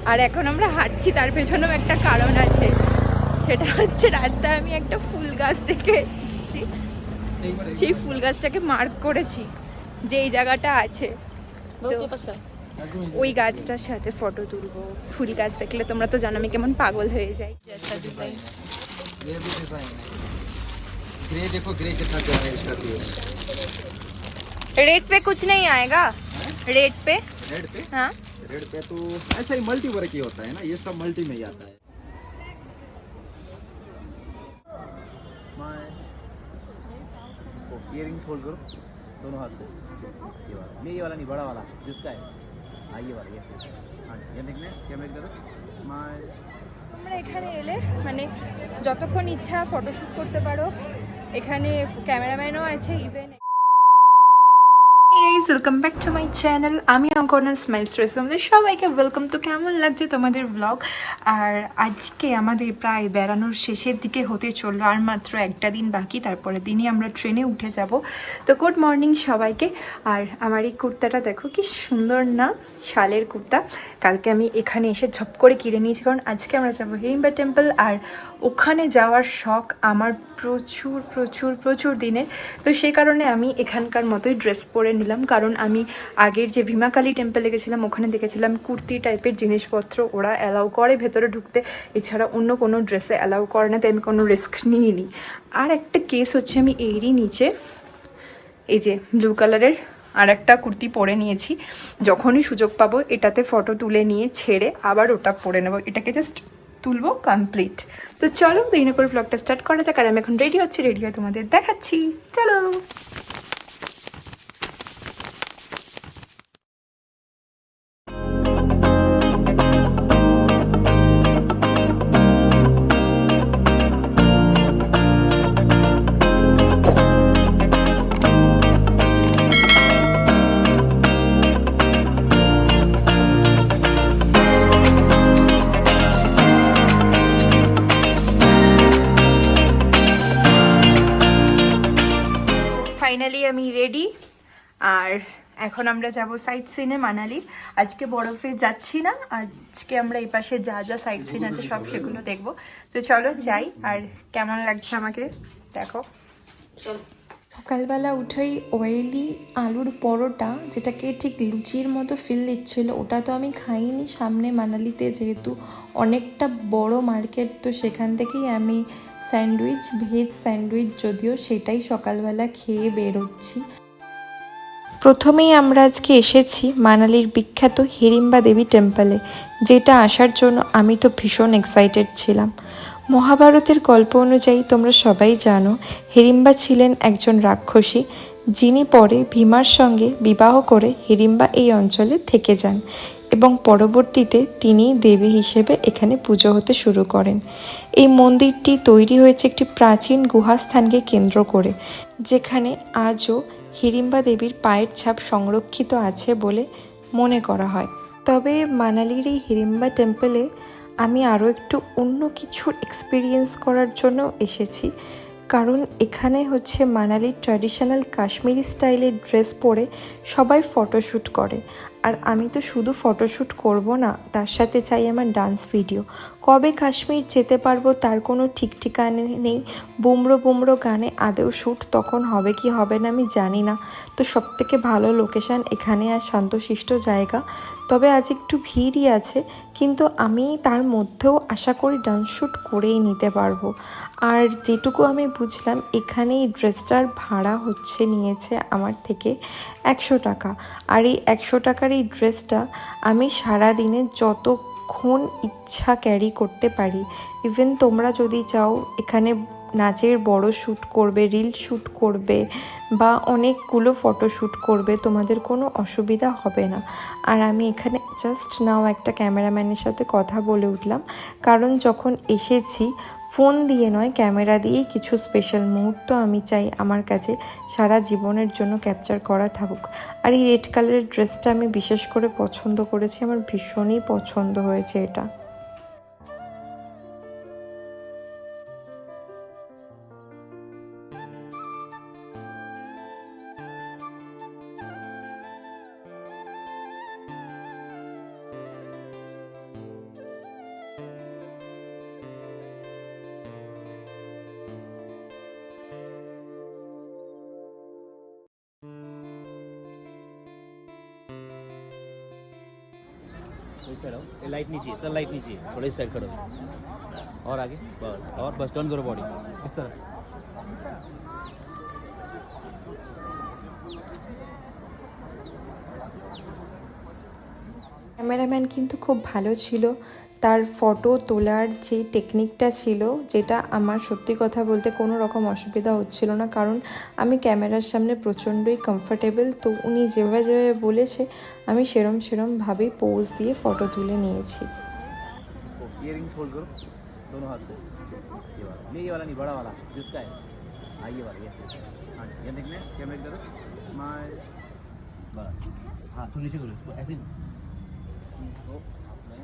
আর এখন আমরা হাঁটছি, তার পেছনেও একটা কারণ আছে, সেটা হচ্ছে রাস্তায় আমি একটা ফুল গাছ দেখে এসেছি, সেই ফুল গাছটাকে মার্ক করেছি যে এই জায়গাটা আছে, তো ওই গাছটার সাথে ফটো তুলবো। ফুল গাছ দেখলে তোমরা তো জানো আমি কেমন পাগল হয়ে যাই। अच्छा डिजाइन ये भी डिजाइन है। ग्रे देखो, ग्रे कितना प्यारा है इसका ग्रे। रेट पे कुछ नहीं आएगा? रेट पे? रेड पे? हाँ रेड पे तो ऐसा ही मल्टी वर्क ही होता है ना, ये सब मल्टी में ही आता है। इसको इयरिंग्स होल्ड करो दोनों हाथ से। ये वाला नहीं, बड़ा वाला जिसका है। हाँ ये वाला, ये हाँ ये देखने कैमरे की तरफ स्माइल। তোমরা এখানে এলে মানে যতক্ষণ ইচ্ছা ফটোশ্যুট করতে পারো, এখানে ক্যামেরাম্যানও আছে even. Guys welcome back to my channel, আমি অঙ্কনা স্মাইলস রেস, তোমাদের সবাইকে ওয়েলকাম। তো কেমন লাগছে তোমাদের ব্লগ? আর আজকে আমাদের প্রায় বেড়ানোর শেষের দিকে হতে চললো, আর মাত্র একটা দিন বাকি, তারপরের দিনই আমরা ট্রেনে উঠে যাব। তো গুড মর্নিং সবাইকে। আর আমার এই কুর্তাটা দেখো কি সুন্দর না, শালের কুর্তা। কালকে আমি এখানে এসে ঝপ করে কিনে নিয়েছি, কারণ আজকে আমরা যাবো হিড়িম্বা টেম্পল, আর ওখানে যাওয়ার শখ আমার প্রচুর প্রচুর প্রচুর দিনের। তো সেই কারণে আমি এখানকার মতোই ড্রেস পরে নিলাম, কারণ আমি আগের যে ভীমাকালী টেম্পলে গেছিলাম ওখানে দেখেছিলাম কুর্তি টাইপের জিনিসপত্র ওরা অ্যালাউ করে ভেতরে ঢুকতে, এছাড়া অন্য কোনো ড্রেসে অ্যালাউ করে না, তাই আমি কোনো রিস্ক নিইনি। আর একটা কেস হচ্ছে আমি এরই নিচে এই যে ব্লু কালারের আর একটা কুর্তি পরে নিয়েছি, যখনই সুযোগ পাবো এটাতে ফটো তুলে নিয়ে ছেড়ে আবার ওটা পরে নেবো, এটাকে জাস্ট তুলবো কমপ্লিট। তো চলো দেরি না করে ব্লগটা স্টার্ট করা যাক। আর আমি এখন রেডি হচ্ছি, রেডি হয়ে তোমাদের দেখাচ্ছি, চলো। ফাইনালি আমি রেডি, আর এখন আমরা যাব সাইট সিনে মানালি। আজকে বরফে যাচ্ছি না, আজকে আমরা এই পাশে যা যা সাইট সিন আছে সব সেগুলো দেখবো। তো চলো যাই, আর কেমন লাগছে আমাকে দেখো। সকালবেলা উঠেই অয়েলি আলুর পরোটা, যেটাকে ঠিক লুচির মতো ফিল দিচ্ছিল, ওটা তো আমি খাইনি। সামনে মানালিতে যেহেতু অনেকটা বড় মার্কেট, তো সেখান থেকেই আমি স্যান্ডউইচ, ভেজ স্যান্ডউইচ যদিও, সেটাই সকালবেলা খেয়ে বেরোচ্ছি। প্রথমেই আমরা আজকে এসেছি মানালির বিখ্যাত হিড়িম্বা দেবী টেম্পলে, যেটা আসার জন্য আমি তো ভীষণ এক্সাইটেড ছিলাম। মহাভারতের গল্প অনুযায়ী তোমরা সবাই জানো হিড়িম্বা ছিলেন একজন রাক্ষসী, যিনি পরে ভীমার সঙ্গে বিবাহ করে হিড়িম্বা এই অঞ্চলে থেকে যান এবং পরবর্তীতে তিনি দেবী হিসেবে এখানে পুজো হতে শুরু করেন। এই মন্দিরটি তৈরি হয়েছে একটি প্রাচীন গুহাস্থানকে কেন্দ্র করে, যেখানে আজও হিড়িম্বা দেবীর পায়ের ছাপ সংরক্ষিত আছে বলে মনে করা হয়। তবে মানালির এই হিড়িম্বা টেম্পলে আমি আরও একটু অন্য কিছুর এক্সপিরিয়েন্স করার জন্য এসেছি, কারণ এখানে হচ্ছে মানালির ট্র্যাডিশনাল কাশ্মীরি স্টাইলের ড্রেস পরে সবাই ফটোশ্যুট করে। আর আমি তো শুধু ফটোশ্যুট করব না, তার সাথে চাই আমার ডান্স ভিডিও। কবে কাশ্মীর যেতে পারবো তার কোনো ঠিক ঠিকানা নেই। বুমড়ো বুমড়ো গানে আদেও শ্যুট তখন হবে কি হবে না আমি জানি না। তো সবথেকে ভালো লোকেশান এখানে আর শান্তশিষ্ট জায়গা। তবে আজ একটু ভিড়ই আছে, কিন্তু আমি তার মধ্যেও আশা করি ডান্স শ্যুট করেই নিতে পারবো। আর যেটুকু আমি বুঝলাম এখানে এই ড্রেসটার ভাড়া নিয়েছে আমার থেকে 100 টাকা। আর এই 100 টাকার এই ড্রেসটা আমি সারাদিনে যতক্ষণ ইচ্ছা ক্যারি করতে পারি। ইভেন তোমরা যদি চাও এখানে নাচের বড় শ্যুট করবে, রিল শ্যুট করবে বা অনেকগুলো ফটো শ্যুট করবে, তোমাদের কোনো অসুবিধা হবে না। আর আমি এখানে জাস্ট নাও একটা ক্যামেরাম্যানের সাথে কথা বলে উঠলাম, কারণ যখন এসেছি ফোন দিয়ে নয় ক্যামেরা দিয়েই কিছু স্পেশাল মুহূর্ত আমি চাই আমার কাছে সারা জীবনের জন্য ক্যাপচার করা থাকুক। আর এই রেড কালারের ড্রেসটা আমি বিশেষ করে পছন্দ করেছি, আমার ভীষণই পছন্দ হয়েছে এটা। इस साइड आओ, ये लाइट नीचे, सर लाइट नीचे, थोड़ा इस साइड करो और आगे, बस टर्न करो बॉडी इस तरह। ক্যামেরাম্যান কিন্তু খুব ভালো ছিল, তার ফটো তোলার যে টেকনিকটা ছিল, যেটা আমার সত্যি কথা বলতে কোনো রকম অসুবিধা হচ্ছিল না, কারণ আমি ক্যামেরার সামনে প্রচণ্ডই কমফর্টেবল। তো উনি যেভাবে যেভাবে বলেছে আমি সেরমভাবেই পোজ দিয়ে ফটো তুলে নিয়েছি। इसको इयरिंग्स होल्ड करो दोनों हाथ से, ये वाला नहीं, बड़ा वाला जिसका है, हाँ ये वाला, ये हाँ ये देखना है कैमरे की तरफ, स्माइल, बस हाँ तो नीचे करो इसको ऐसे, इसको आपने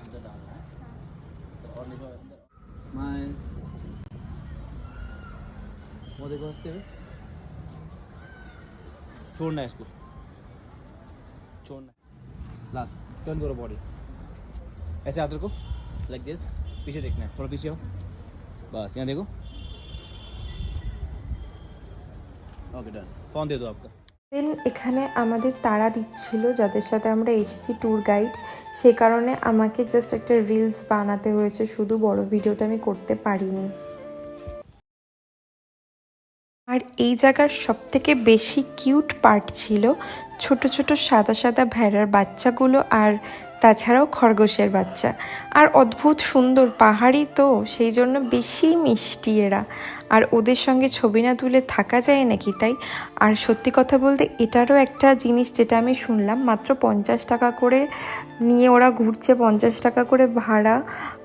अंदर डालना है तो और नीचे अंदर, स्माइल, वो देखो हंसते हुए, छोड़ना है इसको, छोड़ना है, लास्ट टर्न करो बॉडी ऐसे, हाथ रखो लाइक दिस, पीछे देखना है, थोड़ा पीछे हो, बस यहाँ देखो, ओके डन, फोन दे दो आपका। দেন এখানে আমাদের তাড়া দিচ্ছিল যাদের সাথে আমরা এসেছি, ট্যুর গাইড, সেই কারণে আমাকে জাস্ট একটা রিলস বানাতে হয়েছে, শুধু বড় ভিডিওটা আমি করতে পারিনি। আর এই জায়গার সবথেকে বেশি কিউট পার্ট ছিল ছোট ছোট সাদা সাদা ভেড়ার বাচ্চাগুলো, আর তাছাড়াও খরগোশের বাচ্চা, আর অদ্ভুত সুন্দর, পাহাড়ি তো সেই জন্য বেশি মিষ্টি এরা, আর ওদের সঙ্গে ছবি না তুলে থাকা যায় নাকি তাই। আর সত্যি কথা বলতে এটারও একটা জিনিস যেটা আমি শুনলাম, মাত্র 50 টাকা করে নিয়ে ওরা ঘুরছে, 50 টাকা করে ভাড়া,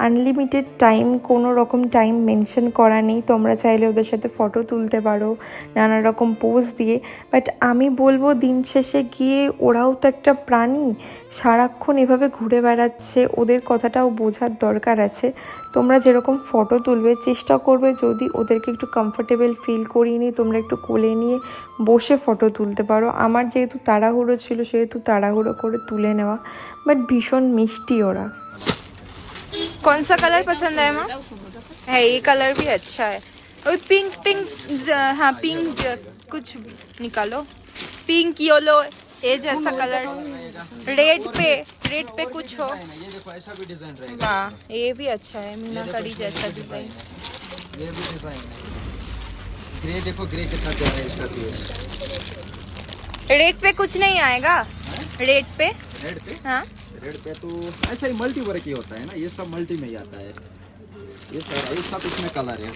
আনলিমিটেড টাইম, কোনো রকম টাইম মেনশন করা নেই, তোমরা চাইলে ওদের সাথে ফটো তুলতে পারো নানা রকম পোজ দিয়ে। বাট আমি বলবো দিন শেষে গিয়ে ওরাও তো একটা প্রাণী, সারাক্ষণ এভাবে ঘুরে বেড়াচ্ছে, ওদের কথাটাও বোঝার দরকার আছে। তোমরা যেরকম ফটো তুলবে চেষ্টা করবে যদি ওদেরকে একটু কমফোর্টেবল ফিল করিয়ে নিয়ে তোমরা একটু কোলে নিয়ে বসে ফটো তুলতে পারো। আমার যেহেতু তাড়াহুড়ো ছিল সেহেতু তাড়াহুড়ো করে তুলে নেওয়া, বাট ভীষণ মিষ্টি ওরা। कौन सा कलर पसंद है माँ? है ये कलर भी अच्छा है, और पिंक पिंक, हाँ पिंक कुछ निकालो, पिंक येलो ये जैसा कलर, रेड पे कुछ हो, ये देखो ऐसा भी डिजाइन रहेगा, वाह ये भी अच्छा है, मीनाकारी जैसा डिजाइन। ये भी डिजाइन है, ग्रे देखो, ग्रे कितना प्यारा है इसका पीस, रेड पे कुछ नहीं आएगा? रेड पे, रेड पे, हाँ रेड पे तो ऐसा ही मल्टी वर्क ही होता है ना, ये सब मल्टी में ही आता है, ये सारा एक साथ इसमें कलर है,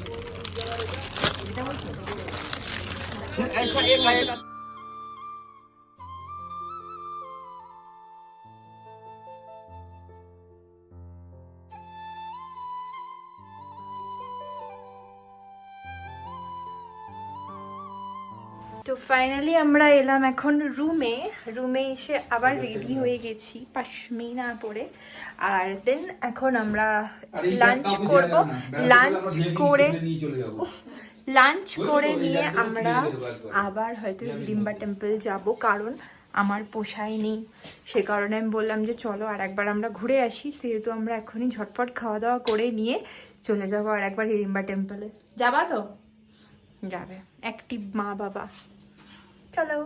ऐसा एक आएगा। তো ফাইনালি আমরা এলাম এখন রুমে এসে আবার রেডি হয়ে গেছি পশমিনা পরে, আর দেন এখন আমরা লাঞ্চ করব। লাঞ্চ করে নিয়ে আমরা আবার হয়তো হিড়িম্বা টেম্পল যাব, কারণ আমার পোষায়নি, সে কারণে আমি বললাম যে চলো আর একবার আমরা ঘুরে আসি, যেহেতু আমরা এখনই ঝটপট খাওয়া দাওয়া করে নিয়ে চলে যাবো আর একবার হিড়িম্বা টেম্পলে। যাবা তো? যাবে, অ্যাক্টিভ মা বাবা, চলো।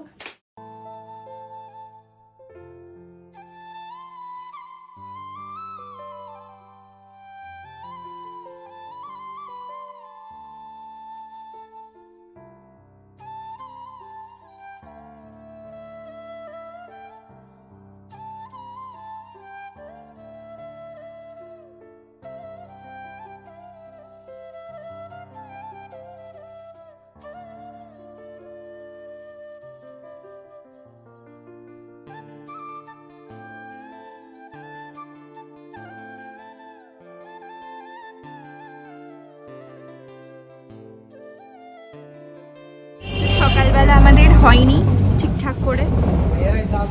সকালবেলা আমাদের হয়নি ঠিকঠাক করে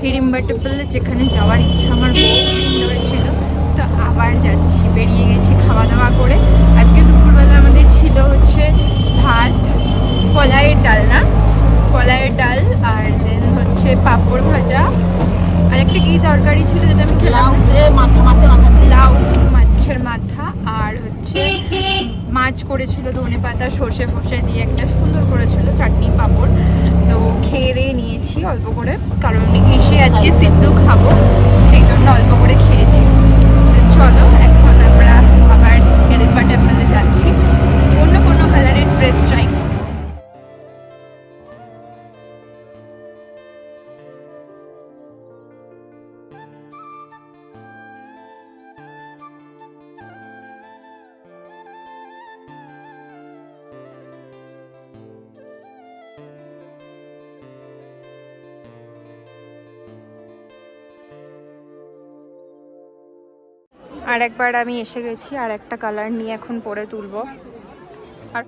হিড়িম্বা টেম্পলে, যেখানে যাওয়ার ইচ্ছা আমার বহুদিন ধরে ছিল, তো আবার যাচ্ছি, বেরিয়ে গেছি খাওয়া দাওয়া করে। আজকে দুপুরবেলা আমাদের ছিল হচ্ছে ভাত, কলাইয়ের ডাল, না কলাইয়ের ডাল, আর দেন হচ্ছে পাঁপড় ভাজা, আর একটা কি তরকারি ছিল যেটা আমি খেলাম, লাউ মাছের মাথা, আর হচ্ছে মাছ করেছিল ধনে পাতা সর্ষে ফসে দিয়ে, একটা সুন্দর করেছিল চাটনি পাঁপড়। তো খেয়ে দিয়ে নিয়েছি অল্প করে, কারণ এসে আজকে সিদ্ধু খাবো, সেই জন্য অল্প করে খেয়েছি। আর একবার আমি এসে গেছি, আর একটা কালার নিয়ে এখন পরে তুলবো। আর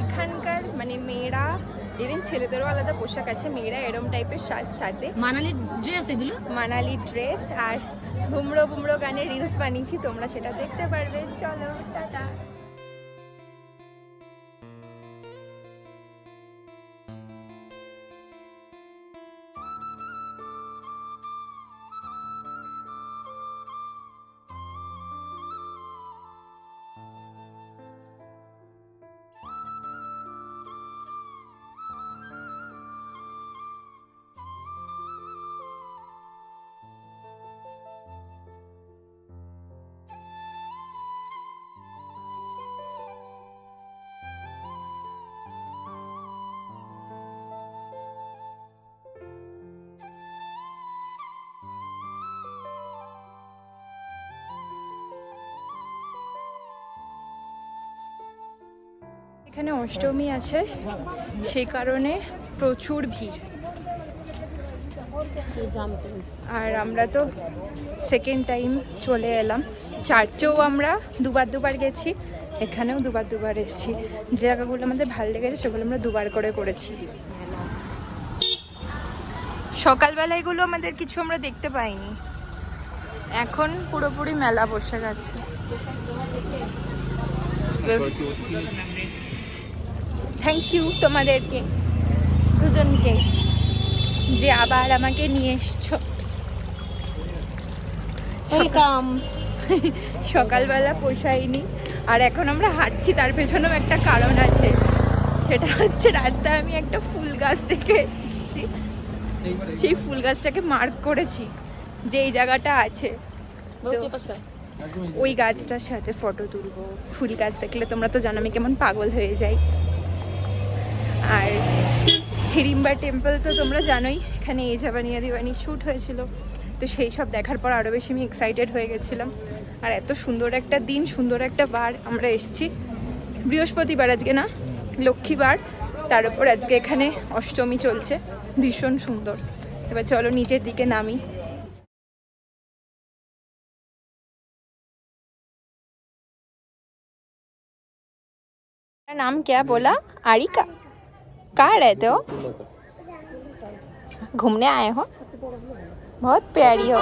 এখানকার মানে মেয়েরা, ইভেন ছেলেদেরও আলাদা পোশাক আছে, মেয়েরা এরম টাইপের সাজে, মানালি ড্রেস, এগুলো মানালি ড্রেস আর বুমড়ো বুমড়ো গানের রিলস বানিয়েছি, তোমরা সেটা দেখতে পারবে। চলো টাটা। এখানে অষ্টমী আছে, সেই কারণে প্রচুর ভিড়। আর আমরা তো সেকেন্ড টাইম চলে এলাম। চার্চেও আমরা দুবার গেছি, এখানেও দুবার এসেছি। যে জায়গাগুলো আমাদের ভালো লেগেছে সেগুলো আমরা দুবার করে করেছি। সকালবেলা এগুলো আমাদের কিছু আমরা দেখতে পাইনি, এখন পুরোপুরি মেলা বসে গেছে। থ্যাংক ইউ তোমাদেরকে দুজনকে যে আবার আমাকে নিয়ে এসছো। ওয়েলকাম। সকালবেলা পোষায়নি, আর এখন আমরা হাঁটছি, তার পেছনেও একটা কারণ আছে। সেটা হচ্ছে রাস্তায় আমি একটা ফুল গাছ দেখে এসেছি, সেই ফুল গাছটাকে মার্ক করেছি যে এই জায়গাটা আছে, তো ওই গাছটার সাথে ফটো তুলবো। ফুল গাছ দেখলে তোমরা তো জানো আমি কেমন পাগল হয়ে যাই। আর হিড়িম্বা টেম্পল তো তোমরা জানোই, এখানে এ জাবানিয়া দিওয়ানি শ্যুট হয়েছিল, তো সেই সব দেখার পর আরও বেশি আমি এক্সাইটেড হয়ে গেছিলাম। আর এত সুন্দর একটা দিন, সুন্দর একটা বার আমরা এসেছি। বৃহস্পতিবার আজকে, না লক্ষ্মীবার, তার উপর আজকে এখানে অষ্টমী চলছে, ভীষণ সুন্দর। এবার চলো নিচের দিকে নামি। नाम क्या बोला? आरिका। कहाँ रहते हो? घूमने आए हो? बहुत प्यारी हो।